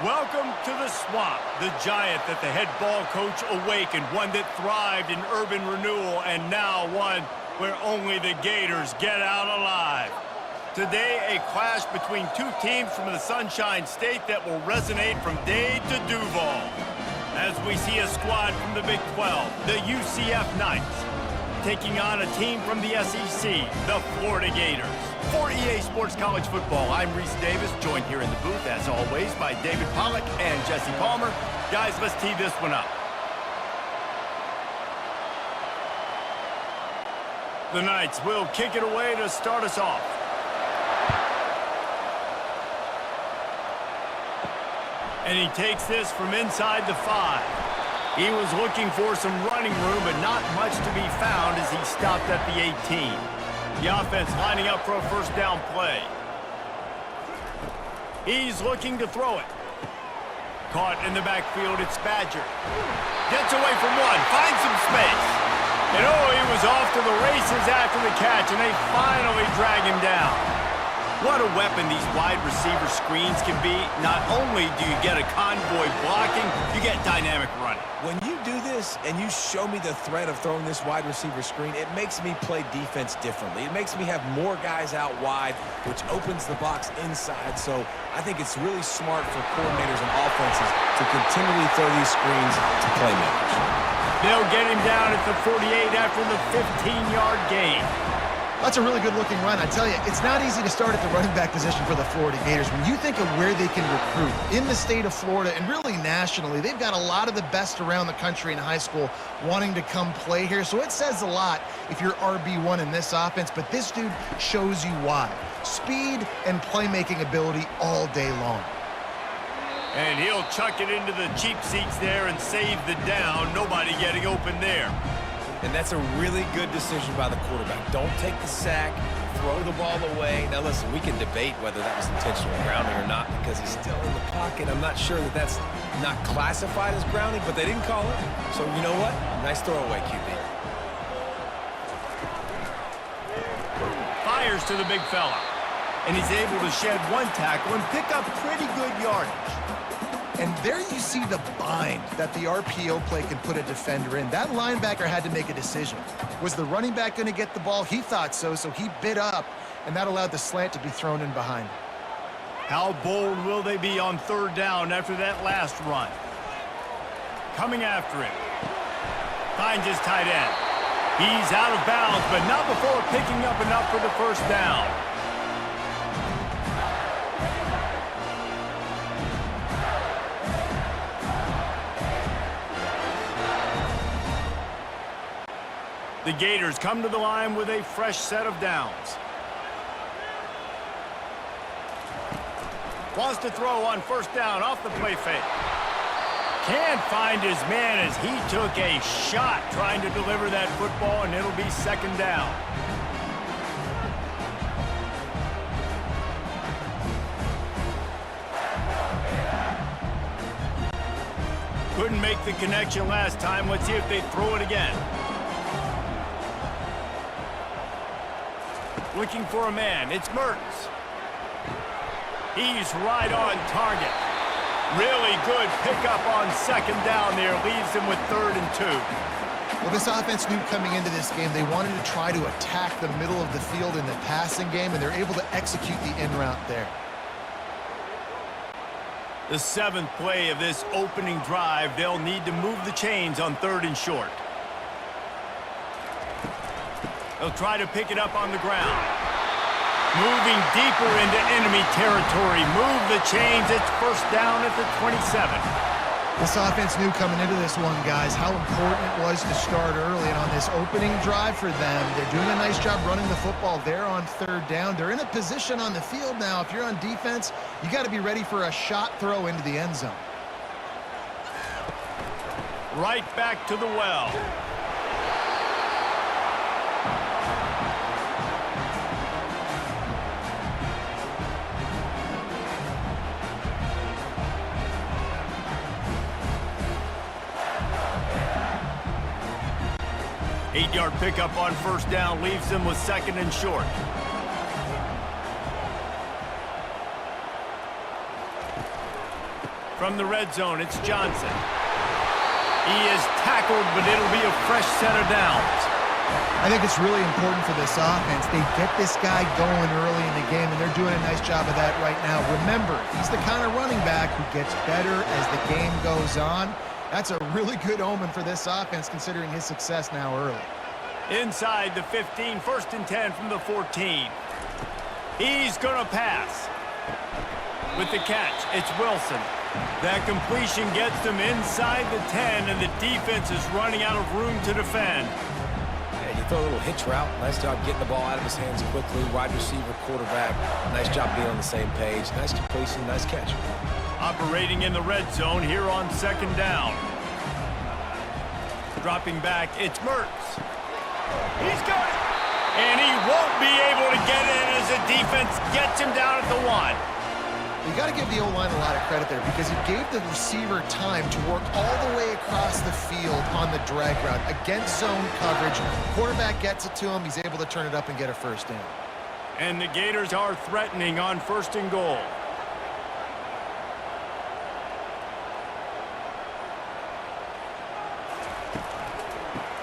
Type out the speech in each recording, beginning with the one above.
Welcome to the swamp, the giant that the head ball coach awakened, one that thrived in urban renewal, and now one where only the Gators get out alive. Today, a clash between two teams from the Sunshine State that will resonate from Dade to Duval. As we see a squad from the Big 12, the UCF Knights, taking on a team from the SEC, the Florida Gators. For EA Sports College Football, I'm Reese Davis, joined here in the booth, as always, by David Pollack and Jesse Palmer. Guys, let's tee this one up. The Knights will kick it away to start us off. And he takes this from inside the 5. He was looking for some running room, but not much to be found as he stopped at the 18. The offense lining up for a first down play. He's looking to throw it. Caught in the backfield, it's Badger. Gets away from one, finds some space. And oh, he was off to the races after the catch, and they finally drag him down. What a weapon these wide receiver screens can be. Not only do you get a convoy blocking, you get dynamic running. When you do this and you show me the threat of throwing this wide receiver screen, it makes me play defense differently. It makes me have more guys out wide, which opens the box inside. So I think it's really smart for coordinators and offenses to continually throw these screens to playmakers. They'll get him down at the 48 after the 15-yard gain. That's a really good-looking run. I tell you, it's not easy to start at the running back position for the Florida Gators. When you think of where they can recruit in the state of Florida and really nationally, they've got a lot of the best around the country in high school wanting to come play here. So it says a lot if you're RB1 in this offense, but this dude shows you why. Speed and playmaking ability all day long. And he'll chuck it into the cheap seats there and save the down. Nobody getting open there. And that's a really good decision by the quarterback. Don't take the sack, throw the ball away. Now listen, we can debate whether that was intentional grounding or not because he's still in the pocket. I'm not sure that that's not classified as grounding, but they didn't call it. So you know what? Nice throwaway, QB. Fires to the big fella. And he's able to shed one tackle and pick up pretty good yardage. And there you see the bind that the RPO play can put a defender in. That linebacker had to make a decision. Was the running back going to get the ball? He thought so, so he bit up, and that allowed the slant to be thrown in behind. How bold will they be on third down after that last run? Coming after him. Finds his tight end. He's out of bounds, but not before picking up enough for the first down. The Gators come to the line with a fresh set of downs. Wants to throw on first down off the play fake. Can't find his man as he took a shot trying to deliver that football, and it'll be second down. Couldn't make the connection last time. Let's see if they throw it again. Looking for a man. It's Mertens. He's right on target. Really good pickup on second down there. Leaves him with 3rd and 2. Well, this offense knew coming into this game they wanted to try to attack the middle of the field in the passing game, and they're able to execute the in route there. The 7th play of this opening drive, they'll need to move the chains on 3rd and short. They'll try to pick it up on the ground. Moving deeper into enemy territory. Move the chains. It's first down at the 27. This offense knew coming into this one, guys, how important it was to start early. And on this opening drive for them, they're doing a nice job running the football there on 3rd down. They're in a position on the field now. If you're on defense, you got to be ready for a shot throw into the end zone. Right back to the well. Eight-yard pickup on first down leaves them with 2nd and short. From the red zone, it's Johnson. He is tackled, but it'll be a fresh set of downs. I think it's really important for this offense. They get this guy going early in the game, and they're doing a nice job of that right now. Remember, he's the kind of running back who gets better as the game goes on. That's a really good omen for this offense, considering his success now early. Inside the 15, 1st and 10 from the 14. He's going to pass. With the catch, it's Wilson. That completion gets them inside the 10, and the defense is running out of room to defend. And you throw a little hitch route. Nice job getting the ball out of his hands quickly. Wide receiver, quarterback. Nice job being on the same page. Nice completion, nice catch. Operating in the red zone here on 2nd down. Dropping back, it's Mertz. He's got it. And he won't be able to get in as the defense gets him down at the 1. You got to give the O-line a lot of credit there because he gave the receiver time to work all the way across the field on the drag route against zone coverage. Quarterback gets it to him. He's able to turn it up and get a 1st down. And the Gators are threatening on 1st and goal.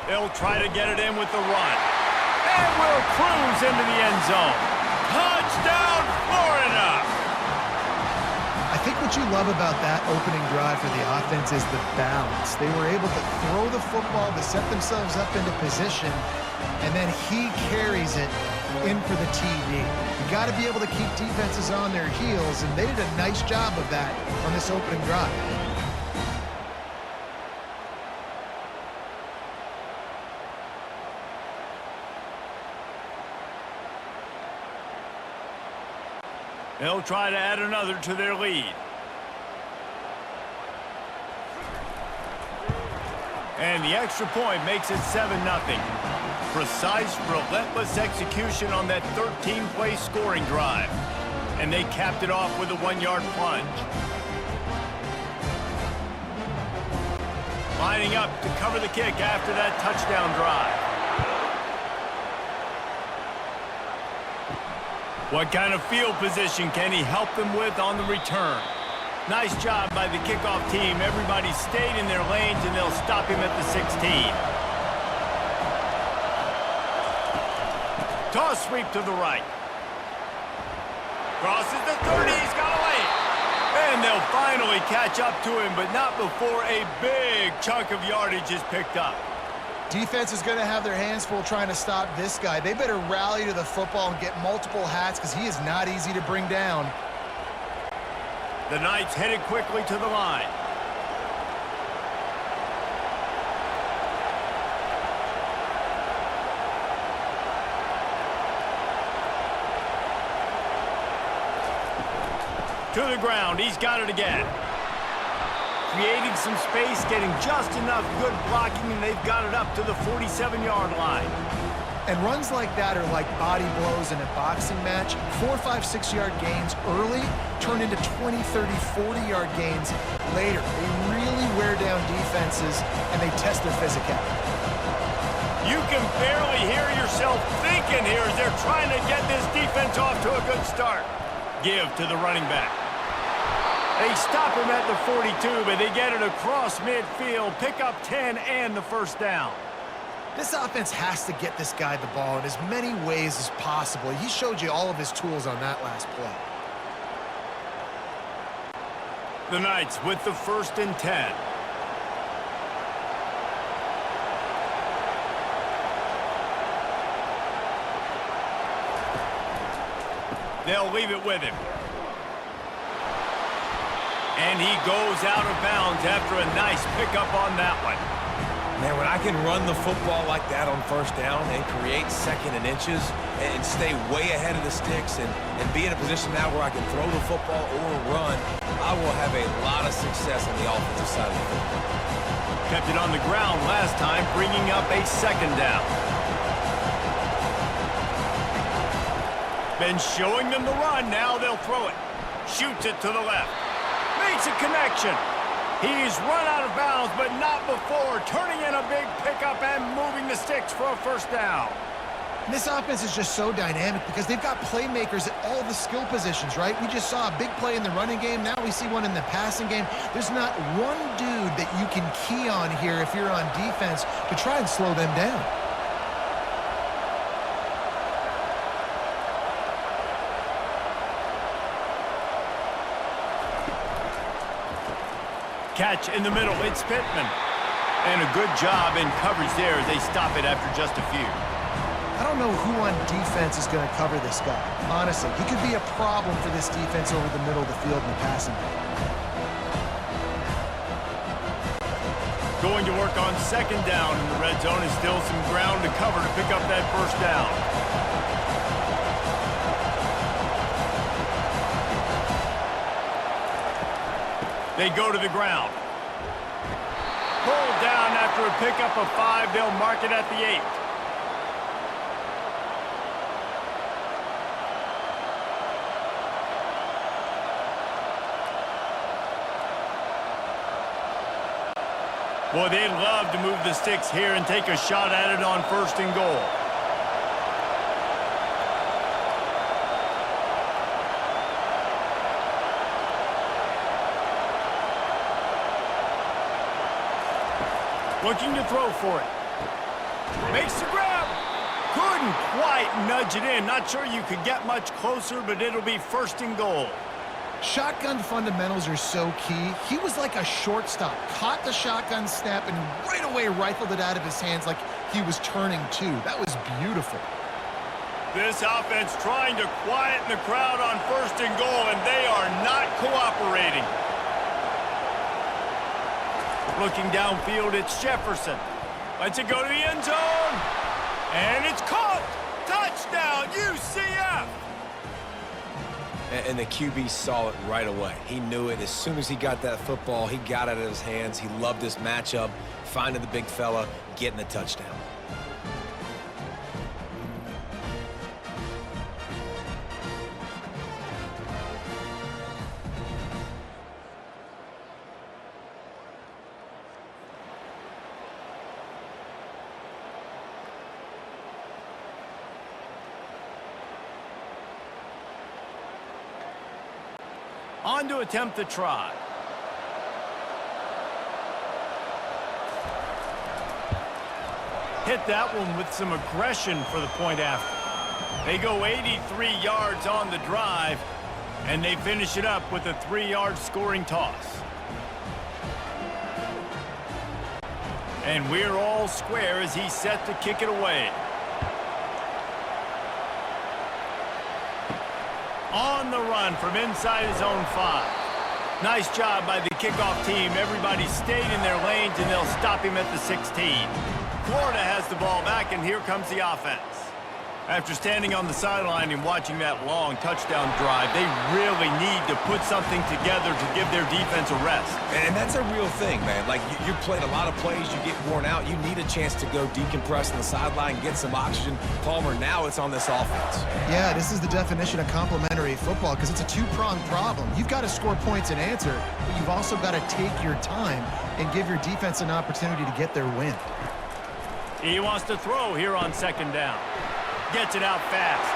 They'll try to get it in with the run. And will cruise into the end zone. Touchdown, Florida! I think what you love about that opening drive for the offense is the balance. They were able to throw the football to set themselves up into position, and then he carries it in for the TD. You got to be able to keep defenses on their heels, and they did a nice job of that on this opening drive. They'll try to add another to their lead. And the extra point makes it 7-0. Precise, relentless execution on that 13-play scoring drive. And they capped it off with a 1-yard plunge. Lining up to cover the kick after that touchdown drive. What kind of field position can he help them with on the return? Nice job by the kickoff team. Everybody stayed in their lanes, and they'll stop him at the 16. Toss sweep to the right. Crosses the 30. He's got a lane. And they'll finally catch up to him, but not before a big chunk of yardage is picked up. Defense is going to have their hands full trying to stop this guy. They better rally to the football and get multiple hats because he is not easy to bring down. The Knights headed quickly to the line. To the ground. He's got it again. Creating some space, getting just enough good blocking, and they've got it up to the 47-yard line. And runs like that are like body blows in a boxing match. 4, 5, 6-yard gains early turn into 20, 30, 40-yard gains later. They really wear down defenses, and they test their physicality. You can barely hear yourself thinking here as they're trying to get this defense off to a good start. Give to the running back. They stop him at the 42, but they get it across midfield, pick up 10 and the 1st down. This offense has to get this guy the ball in as many ways as possible. He showed you all of his tools on that last play. The Knights with the 1st and 10. They'll leave it with him. And he goes out of bounds after a nice pickup on that one. Man, when I can run the football like that on 1st down and create 2nd and inches and stay way ahead of the sticks and be in a position now where I can throw the football or run, I will have a lot of success on the offensive side of the football. Kept it on the ground last time, bringing up a 2nd down. Been showing them the run, now they'll throw it. Shoots it to the left. Makes a connection. He's run out of bounds, but not before turning in a big pickup and moving the sticks for a 1st down. This offense is just so dynamic because they've got playmakers at all the skill positions, right? We just saw a big play in the running game. Now we see one in the passing game. There's not one dude that you can key on here if you're on defense to try and slow them down. Catch in the middle. It's Pittman. And a good job in coverage there as they stop it after just a few. I don't know who on defense is going to cover this guy. Honestly, he could be a problem for this defense over the middle of the field in the passing game. Going to work on second down in the red zone is still some ground to cover to pick up that first down. They go to the ground. Pulled down after a pickup of 5. They'll mark it at the 8. Boy, they'd love to move the sticks here and take a shot at it on 1st and goal. Looking to throw for it. Makes the grab. Couldn't quite nudge it in. Not sure you could get much closer, but it'll be 1st and goal. Shotgun fundamentals are so key. He was like a shortstop. Caught the shotgun snap and right away rifled it out of his hands like he was turning too. That was beautiful. This offense trying to quieten the crowd on 1st and goal, and they are not cooperating. Looking downfield, it's Jefferson. Lets it go to the end zone. And it's caught. Touchdown, UCF. And the QB saw it right away. He knew it. As soon as he got that football, he got it out of his hands. He loved this matchup, finding the big fella, getting the touchdown. On to attempt the try. Hit that one with some aggression for the point after. They go 83 yards on the drive, and they finish it up with a 3-yard scoring toss. And we're all square as he's set to kick it away. On the run from inside his own 5. Nice job by the kickoff team. Everybody stayed in their lanes, and they'll stop him at the 16. Florida has the ball back, and here comes the offense. After standing on the sideline and watching that long touchdown drive, they really need to put something together to give their defense a rest. And that's a real thing, man. Like, you played a lot of plays, you get worn out, you need a chance to go decompress on the sideline, get some oxygen. Palmer, now it's on this offense. Yeah, this is the definition of complementary football because it's a two-pronged problem. You've got to score points and answer, but you've also got to take your time and give your defense an opportunity to get their win. He wants to throw here on second down. Gets it out fast.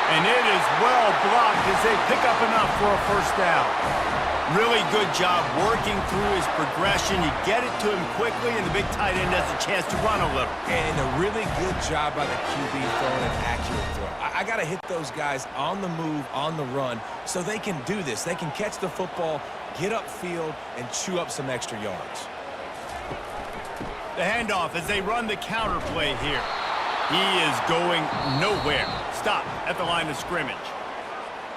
And it is well blocked as they pick up enough for a first down. Really good job working through his progression. You get it to him quickly, and the big tight end has a chance to run a little. And a really good job by the QB throwing an accurate throw. I got to hit those guys on the move, on the run, so they can do this. They can catch the football, get upfield, and chew up some extra yards. The handoff as they run the counter play here. He is going nowhere. Stop at the line of scrimmage.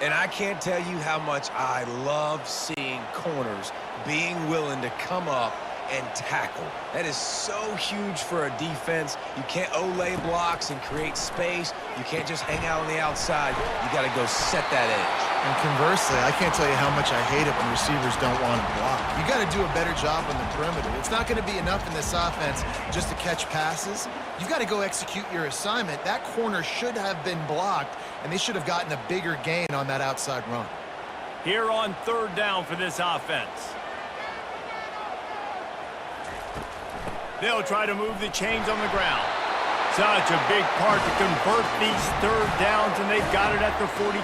And I can't tell you how much I love seeing corners being willing to come up and tackle. That is so huge for a defense. You can't olay blocks and create space. You can't just hang out on the outside. You got to go set that edge. And conversely, I can't tell you how much I hate it when receivers don't want to block. You got to do a better job on the perimeter. It's not going to be enough in this offense just to catch passes. You've got to go execute your assignment. That corner should have been blocked, and they should have gotten a bigger gain on that outside run. Here on third down for this offense. They'll try to move the chains on the ground. Such a big part to convert these third downs, and they've got it at the 42.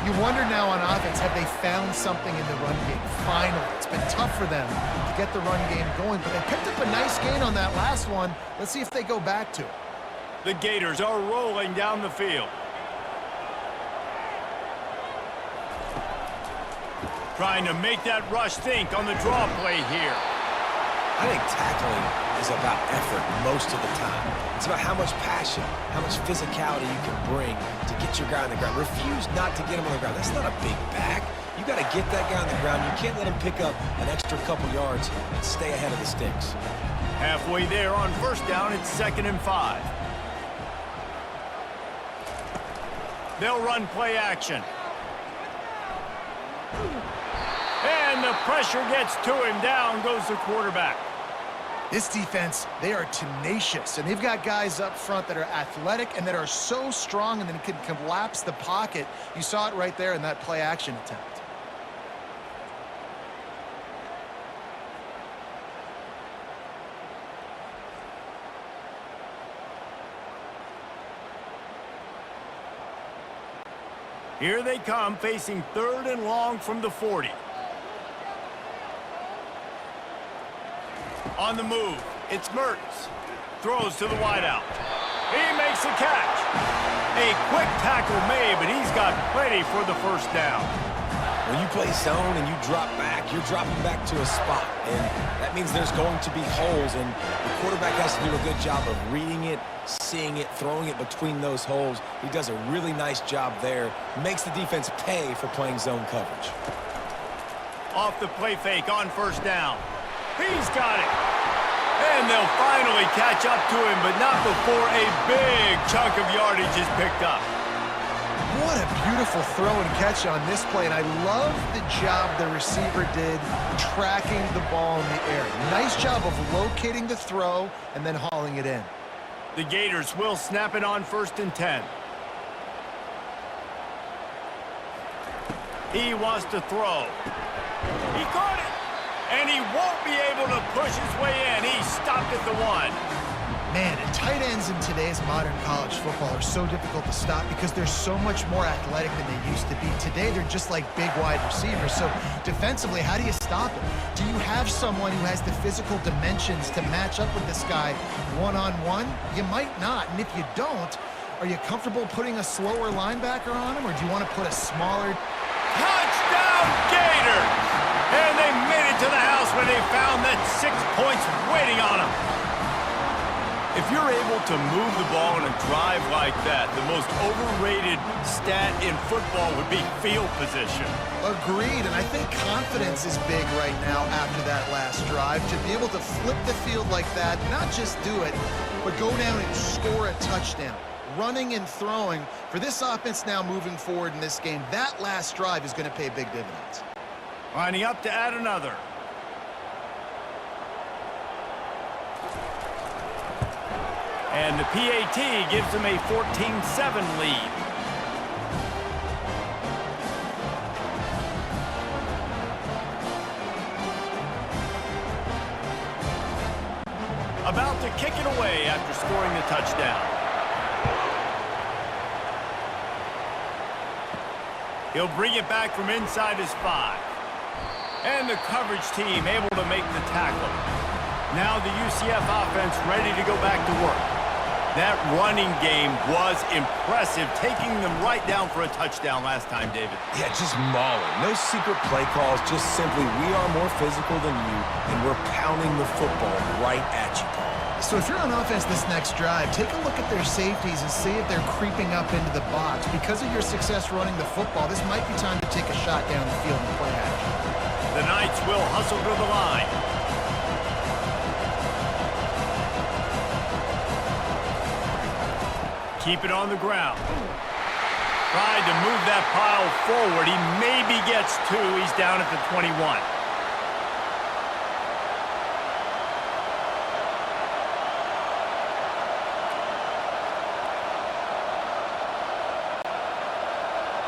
You wonder now on offense, have they found something in the run game? Finally, it's been tough for them to get the run game going, but they picked up a nice gain on that last one. Let's see if they go back to it. The Gators are rolling down the field. Trying to make that rush think on the draw play here. I think tackling is about effort most of the time. It's about how much passion, how much physicality you can bring to get your guy on the ground. Refuse not to get him on the ground. That's not a big back. You got to get that guy on the ground. You can't let him pick up an extra couple yards and stay ahead of the sticks. Halfway there on first down, it's 2nd and 5. They'll run play action. And the pressure gets to him. Down goes the quarterback. This defense, they are tenacious, and they've got guys up front that are athletic and that are so strong and then can collapse the pocket. You saw it right there in that play action attempt. Here they come, facing 3rd and long from the 40. On the move, it's Mertz. Throws to the wideout. He makes a catch. A quick tackle made, but he's got plenty for the first down. When you play zone and you drop back, you're dropping back to a spot. And that means there's going to be holes, and the quarterback has to do a good job of reading it, seeing it, throwing it between those holes. He does a really nice job there. Makes the defense pay for playing zone coverage. Off the play fake on first down. He's got it. And they'll finally catch up to him, but not before a big chunk of yardage is picked up. What a beautiful throw and catch on this play, and I love the job the receiver did tracking the ball in the air. Nice job of locating the throw and then hauling it in. The Gators will snap it on 1st and 10. He wants to throw. He caught it, and he won't be able to push his way in. He stopped at the 1. Man, and tight ends in today's modern college football are so difficult to stop because they're so much more athletic than they used to be. Today, they're just like big wide receivers. So defensively, how do you stop it? Do you have someone who has the physical dimensions to match up with this guy one-on-one? You might not. And if you don't, are you comfortable putting a slower linebacker on him, or do you want to put a smaller... Touchdown, Gators! And they made it to the house when they found that 6 points waiting on them. If you're able to move the ball in a drive like that, the most overrated stat in football would be field position. Agreed, and I think confidence is big right now after that last drive. To be able to flip the field like that, not just do it, but go down and score a touchdown. Running and throwing, for this offense now moving forward in this game, that last drive is going to pay big dividends. Lining up to add another. And the PAT gives them a 14-7 lead. About to kick it away after scoring the touchdown. He'll bring it back from inside his 5. And the coverage team able to make the tackle. Now the UCF offense ready to go back to work. That running game was impressive, taking them right down for a touchdown last time, David. Yeah, just mauling. No secret play calls, just simply we are more physical than you, and we're pounding the football right at you, Paul. So if you're on offense this next drive, take a look at their safeties and see if they're creeping up into the box. Because of your success running the football, this might be time to take a shot down the field and play action. The Knights will hustle to the line. Keep it on the ground. Tried to move that pile forward. He maybe gets 2. He's down at the 21.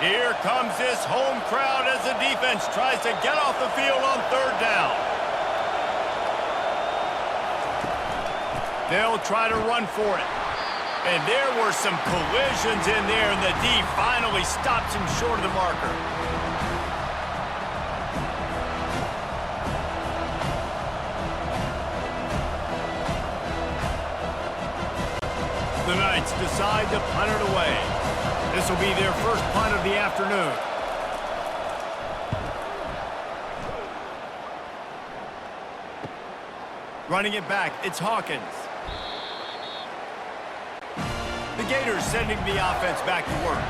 Here comes this home crowd as the defense tries to get off the field on 3rd down. They'll try to run for it. And there were some collisions in there, and the D finally stops him short of the marker. The Knights decide to punt it away. This will be their first punt of the afternoon. Running it back, it's Hawkins. The Gators sending the offense back to work.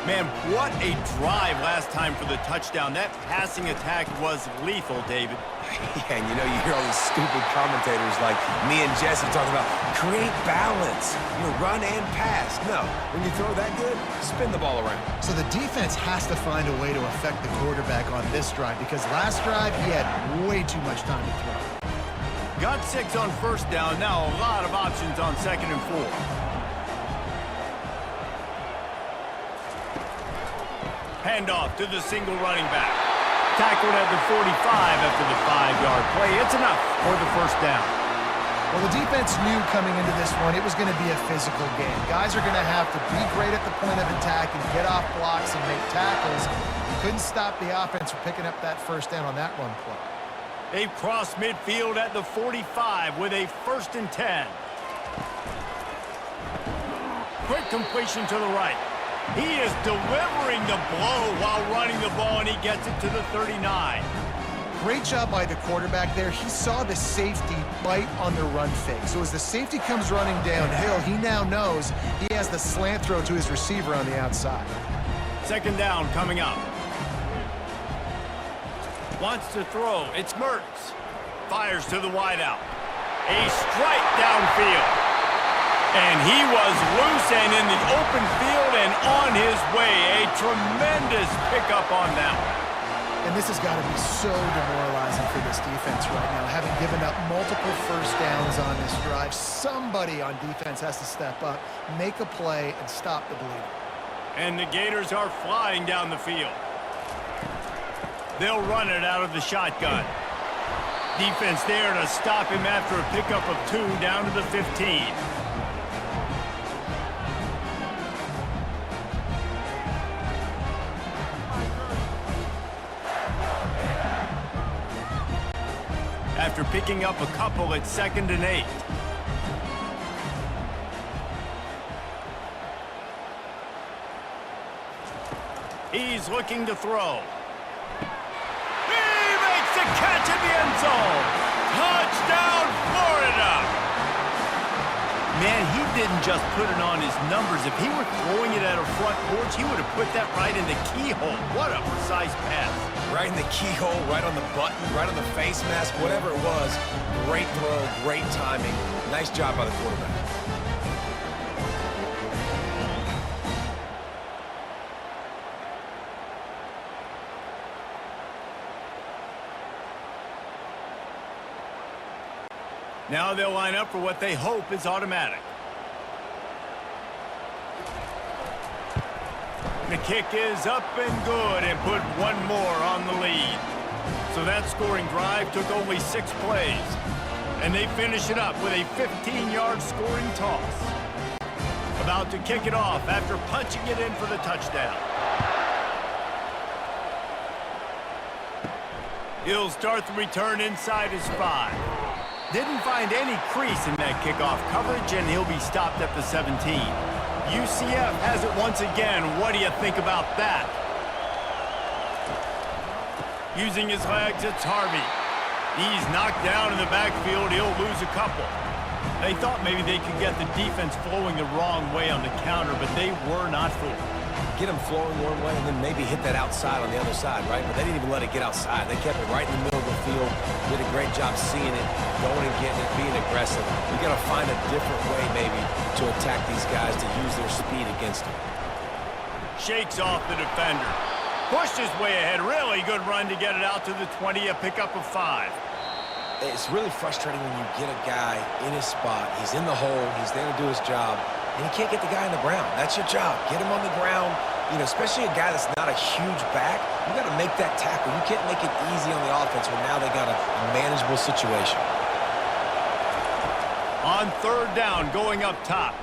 Man, what a drive last time for the touchdown. That passing attack was lethal, David. Yeah, and you know, you hear all these stupid commentators like me and Jesse talking about create balance, run and pass. No, when you throw that good, spin the ball around. So the defense has to find a way to affect the quarterback on this drive because last drive he had way too much time to throw. Got 6 on first down. Now a lot of options on 2nd and 4. Handoff to the single running back. Tackled at the 45 after the 5-yard play. It's enough for the first down. Well, the defense knew coming into this one it was going to be a physical game. Guys are going to have to be great at the point of attack and get off blocks and make tackles. Couldn't stop the offense from picking up that first down on that run play. They've crossed midfield at the 45 with a 1st and 10. Quick completion to the right. He is delivering the blow while running the ball, and he gets it to the 39. Great job by the quarterback there. He saw the safety bite on the run fake. So as the safety comes running downhill, he now knows he has the slant throw to his receiver on the outside. 2nd down coming up. Wants to throw. It's Mertz. Fires to the wideout. A strike downfield. And he was loose and in the open field and on his way. A tremendous pickup on that one. And this has got to be so demoralizing for this defense right now. Having given up multiple first downs on this drive, somebody on defense has to step up, make a play, and stop the bleeding. And the Gators are flying down the field. They'll run it out of the shotgun. Defense there to stop him after a pickup of 2 down to the 15. After picking up a couple at 2nd and 8. He's looking to throw. Catch in the end zone. Touchdown, Florida. Man, he didn't just put it on his numbers. If he were throwing it at a front porch, he would have put that right in the keyhole. What a precise pass. Right in the keyhole, right on the button, right on the face mask, whatever it was. Great throw, great timing. Nice job by the quarterback. Now they'll line up for what they hope is automatic. The kick is up and good and put one more on the lead. So that scoring drive took only 6 plays. And they finish it up with a 15-yard scoring toss. About to kick it off after punching it in for the touchdown. He'll start the return inside his 5. Didn't find any crease in that kickoff coverage, and he'll be stopped at the 17. UCF has it once again. What do you think about that? Using his legs, it's Harvey. He's knocked down in the backfield. He'll lose a couple. They thought maybe they could get the defense flowing the wrong way on the counter, but they were not fooled. Get them flowing one way and then maybe hit that outside on the other side, right? But they didn't even let it get outside. They kept it right in the middle of the field. Did a great job seeing it, going and getting it, being aggressive. We got to find a different way maybe to attack these guys to use their speed against them. Shakes off the defender. Pushed his way ahead. Really good run to get it out to the 20, a pickup of 5. It's really frustrating when you get a guy in his spot. He's in the hole. He's there to do his job. And you can't get the guy on the ground. That's your job. Get him on the ground. Especially a guy that's not a huge back. You got to make that tackle. You can't make it easy on the offense when now they got a manageable situation. On 3rd down, going up top.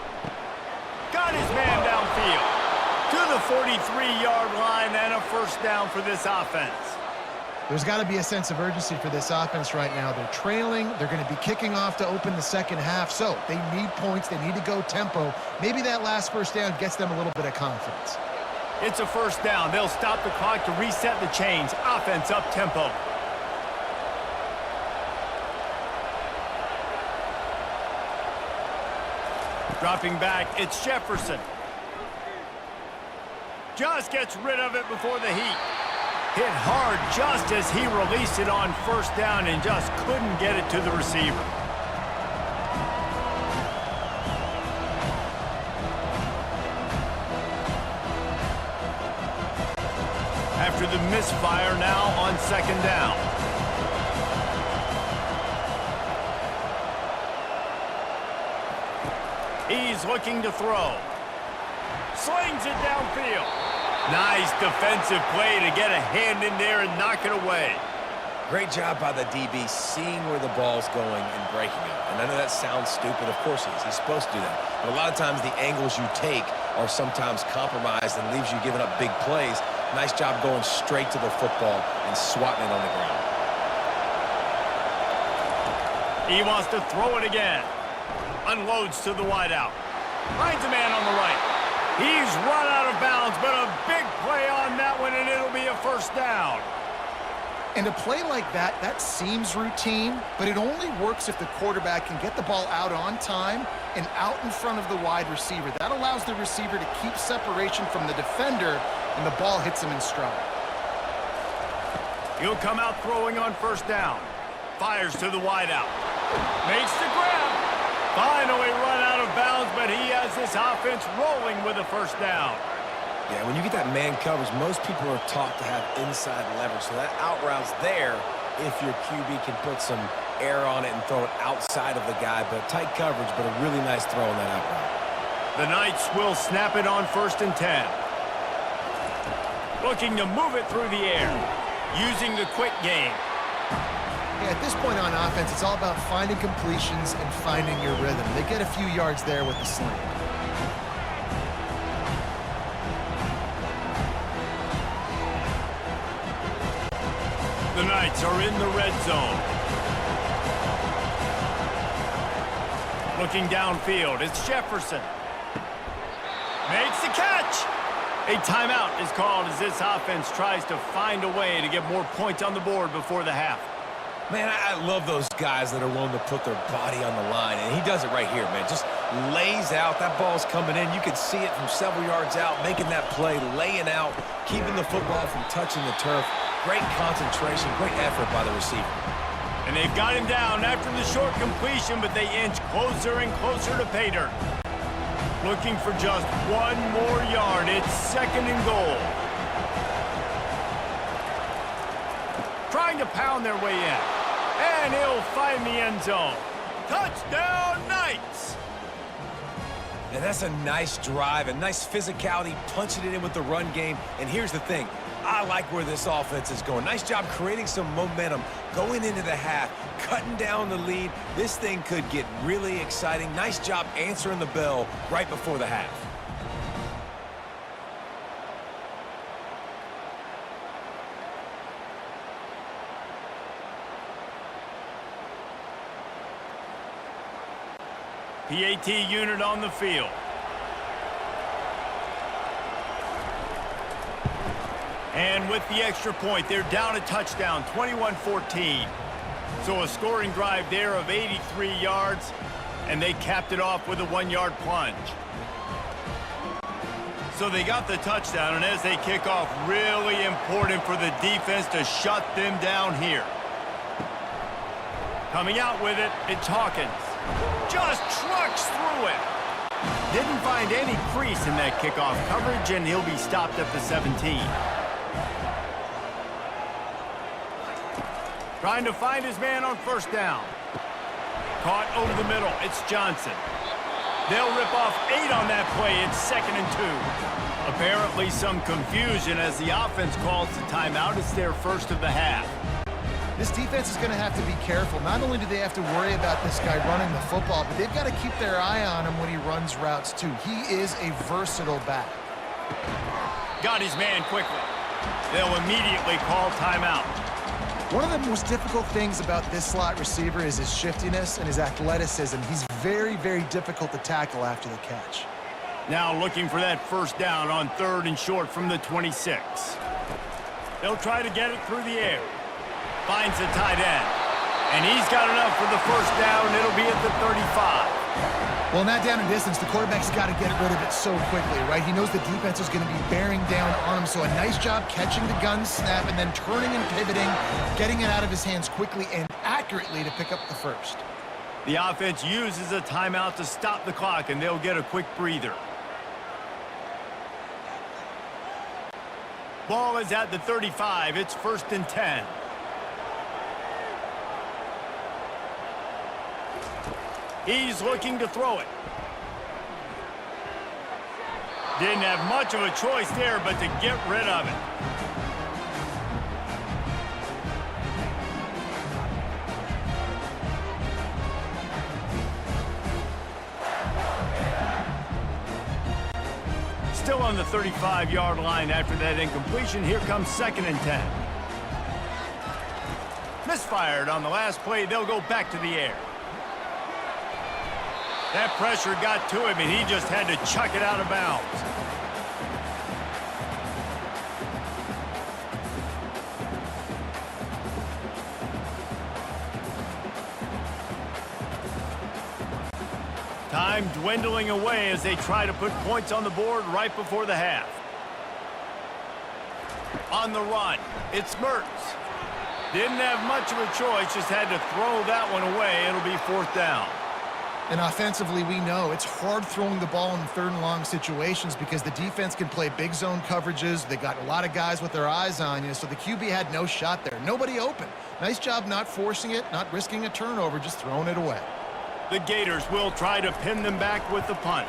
got his man downfield. To the 43-yard line and a first down for this offense. There's got to be a sense of urgency for this offense right now. They're trailing. They're going to be kicking off to open the second half. So they need points. They need to go tempo. Maybe that last first down gets them a little bit of confidence. It's a first down. They'll stop the clock to reset the chains. Offense up tempo. Dropping back, it's Jefferson. Just gets rid of it before the heat. Hit hard just as he released it on first down and just couldn't get it to the receiver. After the misfire, now on second down. He's looking to throw. Slings it downfield. Nice defensive play to get a hand in there and knock it away. Great job by the DB seeing where the ball's going and breaking it. And I know that sounds stupid. Of course he is. He's supposed to do that. But a lot of times the angles you take are sometimes compromised and leaves you giving up big plays. Nice job going straight to the football and swatting it on the ground. He wants to throw it again. Unloads to the wideout. Finds a man on the right. He's run out of bounds, but a big play on that one, and it'll be a first down. And a play like that, that seems routine, but it only works if the quarterback can get the ball out on time and out in front of the wide receiver. That allows the receiver to keep separation from the defender, and the ball hits him in stride. He'll come out throwing on first down. Fires to the wideout. Makes the grab. Finally run out of bounds, but he has this offense rolling with a first down. Yeah, when you get that man coverage, most people are taught to have inside leverage. So that out route's there if your QB can put some air on it and throw it outside of the guy. But tight coverage, but a really nice throw on that out route. The Knights will snap it on 1st and 10. Looking to move it through the air. Using the quick game. Yeah, at this point on offense, it's all about finding completions and finding your rhythm. They get a few yards there with the slant. The Knights are in the red zone. Looking downfield, it's Jefferson. Makes the catch. A timeout is called as this offense tries to find a way to get more points on the board before the half. Man, I love those guys that are willing to put their body on the line, and he does it right here, man. Just lays out. That ball's coming in. You can see it from several yards out, making that play, laying out, keeping the football from touching the turf. Great concentration, great effort by the receiver. And they've got him down after the short completion, but they inch closer and closer to pay dirt. Looking for just one more yard. It's 2nd and goal. Trying to pound their way in. And he'll find the end zone. Touchdown, Knights! And that's a nice drive, a nice physicality, punching it in with the run game. And here's the thing. I like where this offense is going. Nice job creating some momentum, going into the half, cutting down the lead. This thing could get really exciting. Nice job answering the bell right before the half. PAT unit on the field. And with the extra point, they're down a touchdown, 21-14. So a scoring drive there of 83 yards, and they capped it off with a 1-yard plunge. So they got the touchdown, and as they kick off, really important for the defense to shut them down here. Coming out with it, it's Hawkins. Just trucks through it. Didn't find any crease in that kickoff coverage, and he'll be stopped at the 17. Trying to find his man on first down. Caught over the middle. It's Johnson. They'll rip off 8 on that play. It's 2nd and 2. Apparently some confusion as the offense calls the timeout. It's their first of the half. This defense is going to have to be careful. Not only do they have to worry about this guy running the football, but they've got to keep their eye on him when he runs routes too. He is a versatile back. Got his man quickly. They'll immediately call timeout. One of the most difficult things about this slot receiver is his shiftiness and his athleticism. He's very, very difficult to tackle after the catch. Now looking for that first down on 3rd and short from the 26. They'll try to get it through the air. Finds the tight end. And he's got enough for the first down. It'll be at the 35. Well, not down in distance. The quarterback's got to get rid of it so quickly, right? He knows the defense is going to be bearing down on him. So a nice job catching the gun snap and then turning and pivoting, getting it out of his hands quickly and accurately to pick up the first. The offense uses a timeout to stop the clock, and they'll get a quick breather. Ball is at the 35. It's 1st and 10. He's looking to throw it. Didn't have much of a choice there, but to get rid of it. Still on the 35-yard line after that incompletion. Here comes 2nd and 10. Misfired on the last play. They'll go back to the air. That pressure got to him, and he just had to chuck it out of bounds. Time dwindling away as they try to put points on the board right before the half. On the run, it's Mertz. Didn't have much of a choice, just had to throw that one away. It'll be 4th down. And offensively, we know it's hard throwing the ball in 3rd and long situations because the defense can play big zone coverages. They got a lot of guys with their eyes on you, so the QB had no shot there. Nobody open. Nice job not forcing it, not risking a turnover, just throwing it away. The Gators will try to pin them back with the punt.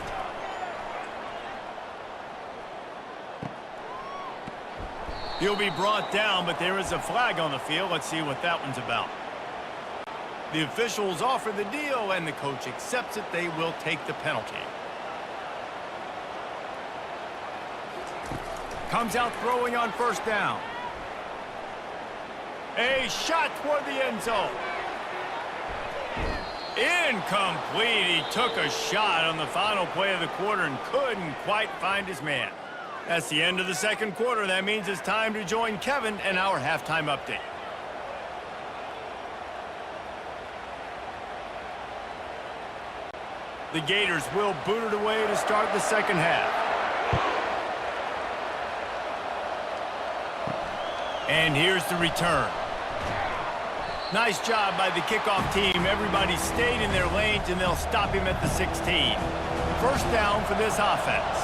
He'll be brought down, but there is a flag on the field. Let's see what that one's about. The officials offer the deal, and the coach accepts it. They will take the penalty. Comes out throwing on 1st down. A shot toward the end zone. Incomplete. He took a shot on the final play of the quarter and couldn't quite find his man. That's the end of the 2nd quarter. That means it's time to join Kevin and our halftime update. The Gators will boot it away to start the 2nd half. And here's the return. Nice job by the kickoff team. Everybody stayed in their lanes, and they'll stop him at the 16. 1st down for this offense.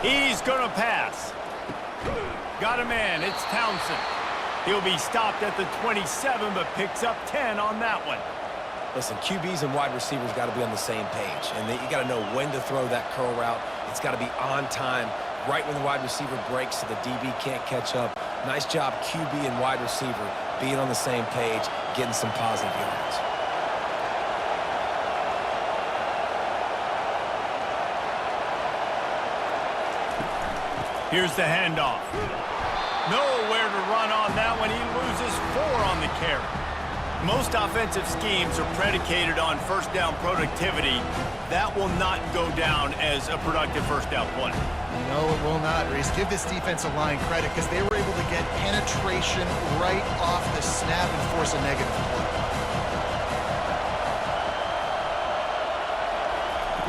He's going to pass. Got a man. It's Townsend. He'll be stopped at the 27, but picks up 10 on that one. Listen, QBs and wide receivers got to be on the same page, and you got to know when to throw that curl route. It's got to be on time, right when the wide receiver breaks so the DB can't catch up. Nice job, QB and wide receiver, being on the same page, getting some positive yards. Here's the handoff. Nowhere to run on that one. He loses 4 on the carry. Most offensive schemes are predicated on 1st down productivity. That will not go down as a productive 1st down play. No, it will not, Reese. Give this defensive line credit because they were able to get penetration right off the snap and force a negative play.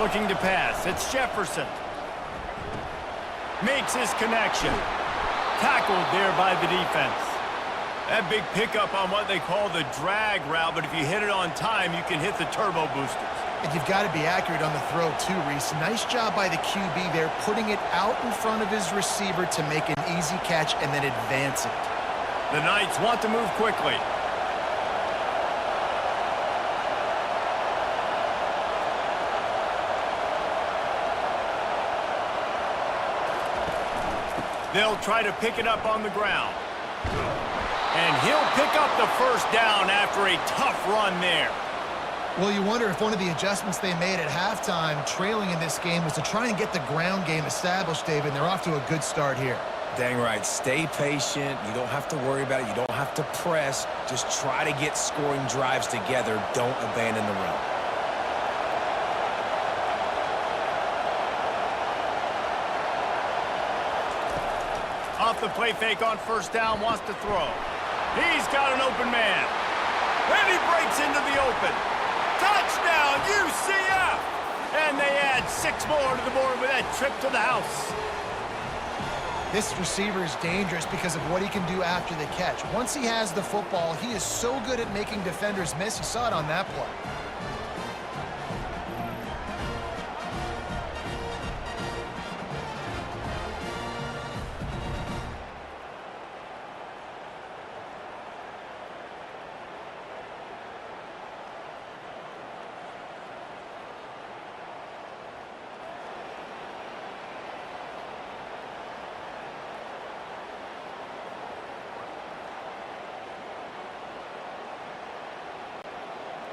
Looking to pass. It's Jefferson. Makes his connection. Tackled there by the defense. That big pickup on what they call the drag route, but if you hit it on time, you can hit the turbo boosters. And you've got to be accurate on the throw too, Reese. Nice job by the QB there, putting it out in front of his receiver to make an easy catch and then advance it. The Knights want to move quickly. They'll try to pick it up on the ground. He'll pick up the first down after a tough run there. Well, you wonder if one of the adjustments they made at halftime, trailing in this game, was to try and get the ground game established, David. They're off to a good start here. Dang right. Stay patient. You don't have to worry about it. You don't have to press. Just try to get scoring drives together. Don't abandon the run. Off the play fake on first down, wants to throw. He's got an open man. And he breaks into the open. Touchdown, UCF! And they add 6 more to the board with that trip to the house. This receiver is dangerous because of what he can do after the catch. Once he has the football, he is so good at making defenders miss. You saw it on that play.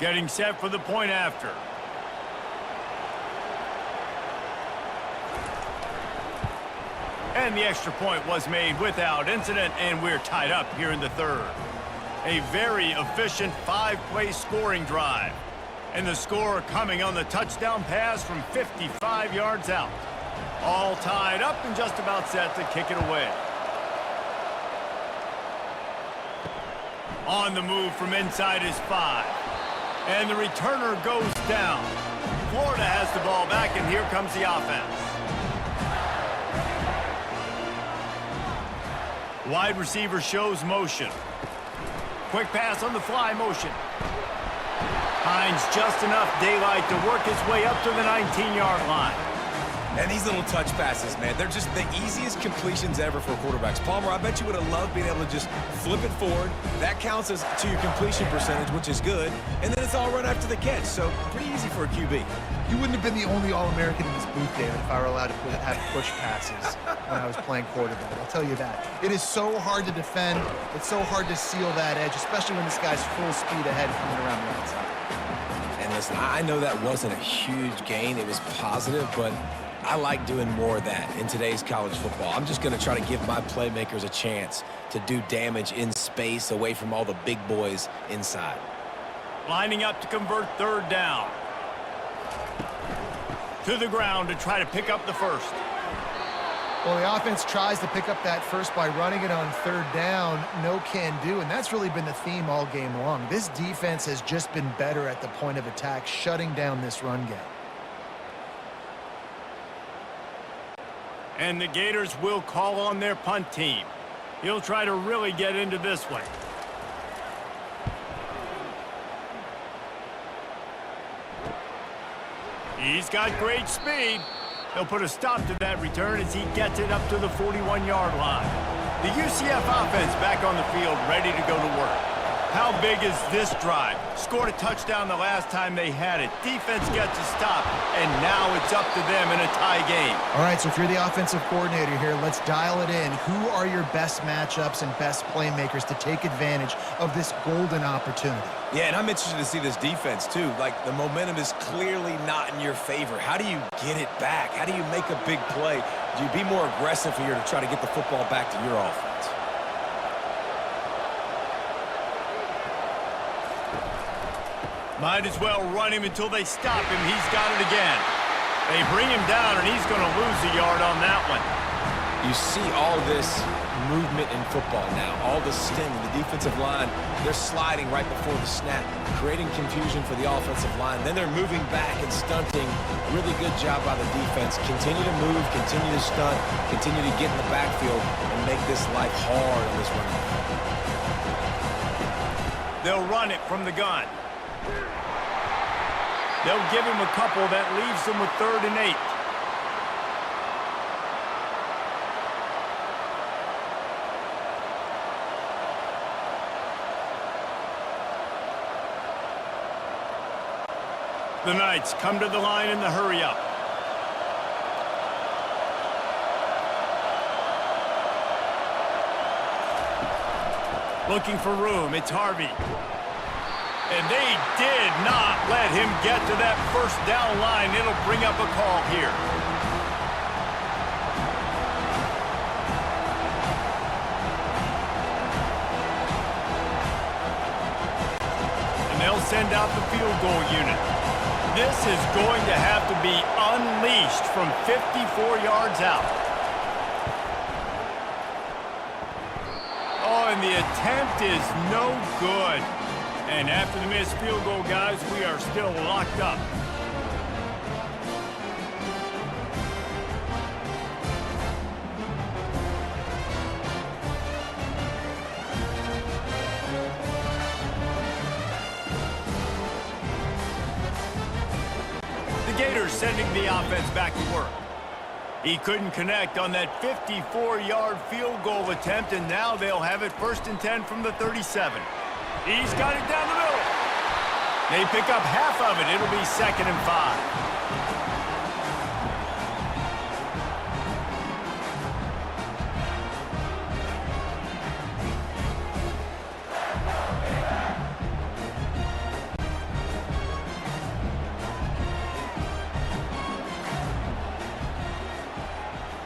Getting set for the point after. And the extra point was made without incident, and we're tied up here in the third. A very efficient 5-play scoring drive. And the score coming on the touchdown pass from 55 yards out. All tied up and just about set to kick it away. On the move from inside his 5. And the returner goes down. Florida has the ball back, and here comes the offense. Wide receiver shows motion. Quick pass on the fly motion. Finds just enough daylight to work his way up to the 19-yard line. And these little touch passes, man, they're just the easiest completions ever for quarterbacks. Palmer, I bet you would have loved being able to just flip it forward. That counts as to your completion percentage, which is good. And then it's all run after the catch, so pretty easy for a QB. You wouldn't have been the only All-American in this booth, David, if I were allowed to have push passes when I was playing quarterback. I'll tell you that. It is so hard to defend. It's so hard to seal that edge, especially when this guy's full speed ahead coming around the outside. And listen, I know that wasn't a huge gain. It was positive, but I like doing more of that in today's college football. I'm just going to try to give my playmakers a chance to do damage in space away from all the big boys inside. Lining up to convert third down. To the ground to try to pick up the first. Well, the offense tries to pick up that first by running it on third down. No can do, and that's really been the theme all game long. This defense has just been better at the point of attack, shutting down this run game. And the Gators will call on their punt team. He'll try to really get into this one. He's got great speed. They'll put a stop to that return as he gets it up to the 41-yard line. The UCF offense back on the field, ready to go to work. How big is this drive? Scored a touchdown the last time they had it. Defense gets a stop, and now it's up to them in a tie game. All right, so if you're the offensive coordinator here, let's dial it in. Who are your best matchups and best playmakers to take advantage of this golden opportunity? Yeah, and I'm interested to see this defense, too. Like, the momentum is clearly not in your favor. How do you get it back? How do you make a big play? Do you be more aggressive here to try to get the football back to your offense? Might as well run him until they stop him. He's got it again. They bring him down, and he's going to lose a yard on that one. You see all this movement in football now, all the stem, the defensive line, they're sliding right before the snap, creating confusion for the offensive line. Then they're moving back and stunting. Really good job by the defense. Continue to move, continue to stunt, continue to get in the backfield and make this life hard on this running back. They'll run it from the gun. They'll give him a couple that leaves them with 3rd and 8. The Knights come to the line in the hurry-up. Looking for room, it's Harvey. And they did not let him get to that first down line. It'll bring up a call here. And they'll send out the field goal unit. This is going to have to be unleashed from 54 yards out. Oh, and the attempt is no good. And after the missed field goal, guys, we are still locked up. The Gators sending the offense back to work. He couldn't connect on that 54-yard field goal attempt, and now they'll have it 1st and 10 from the 37. He's got it down the middle. They pick up half of it. It'll be 2nd and 5.